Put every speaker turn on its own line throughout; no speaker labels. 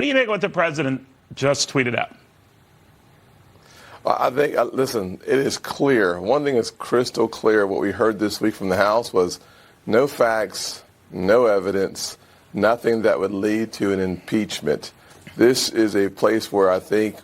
do you think what the president just tweeted out?
I think, listen, it is clear. One thing is crystal clear. What we heard this week from the House was no facts, no evidence, nothing that would lead to an impeachment. This is a place where I think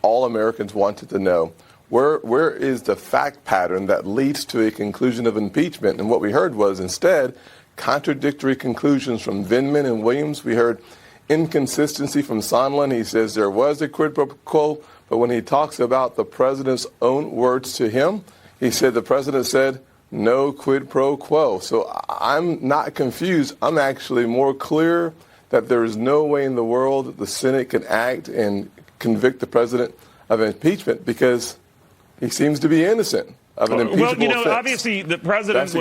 all Americans wanted to know where is the fact pattern that leads to a conclusion of impeachment. And what we heard was instead contradictory conclusions from Vindman and Williams. We heard inconsistency from Sondland. He says there was a quid pro quo, but when he talks about the president's own words to him, he said the president said no quid pro quo. So I'm not confused. I'm actually more clear that there is no way in the world that the Senate can act and convict the president of impeachment because he seems to be innocent of an impeachable offense.
Obviously the president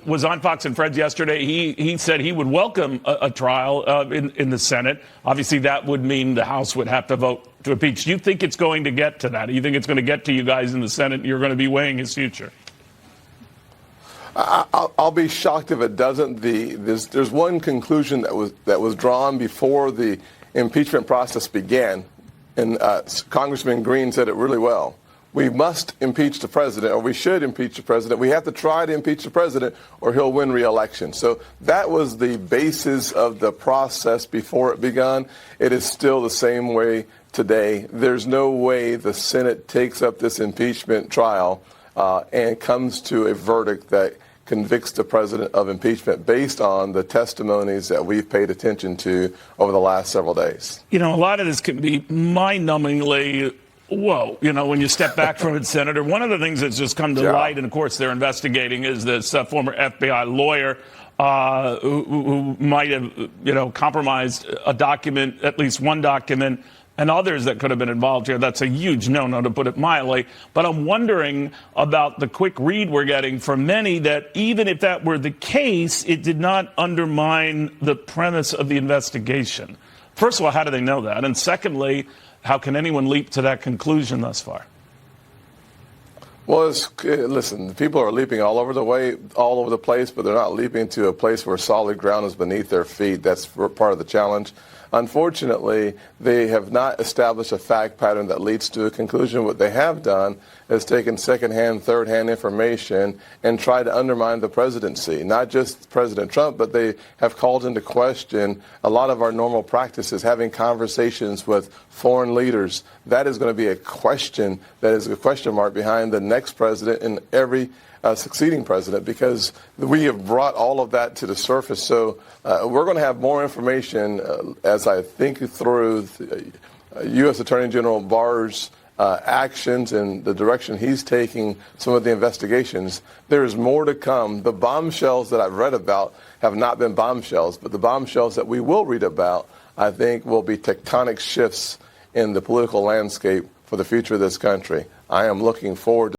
was on Fox and Friends yesterday. He said he would welcome a trial in the Senate. Obviously that would mean the House would have to vote to impeach. Do you think it's going to get to that? Do you think it's going to get to you guys in the Senate and you're going to be weighing his future?
I'll be shocked if it doesn't. There's one conclusion that was drawn before the impeachment process began, and Congressman Green said it really well. We must impeach the president, or we should impeach the president. We have to try to impeach the president, or he'll win re-election. So that was the basis of the process before it began. It is still the same way today. There's no way the Senate takes up this impeachment trial and comes to a verdict that convicts the president of impeachment based on the testimonies that we've paid attention to over the last several days.
You know, a lot of this can be mind-numbingly, whoa, you know, when you step back from it, Senator. One of the things that's just come to light, and of course they're investigating, is this former FBI lawyer who might have, you know, compromised a document, at least one document, and others that could have been involved here. That's a huge no-no, to put it mildly. But I'm wondering about the quick read we're getting from many that even if that were the case, it did not undermine the premise of the investigation. First of all, how do they know that? And secondly, how can anyone leap to that conclusion thus far?
Well, listen, people are leaping all over the place, but they're not leaping to a place where solid ground is beneath their feet. That's part of the challenge. Unfortunately, they have not established a fact pattern that leads to a conclusion. What they have done is taken second-hand, third-hand information and tried to undermine the presidency. Not just President Trump, but they have called into question a lot of our normal practices, having conversations with foreign leaders. That is going to be a question that is a question mark behind the next president and every succeeding president, because we have brought all of that to the surface. So we're going to have more information as I think through U.S. Attorney General Barr's actions and the direction he's taking some of the investigations. There is more to come. The bombshells that I've read about have not been bombshells, but the bombshells that we will read about, I think, will be tectonic shifts in the political landscape for the future of this country. I am looking forward to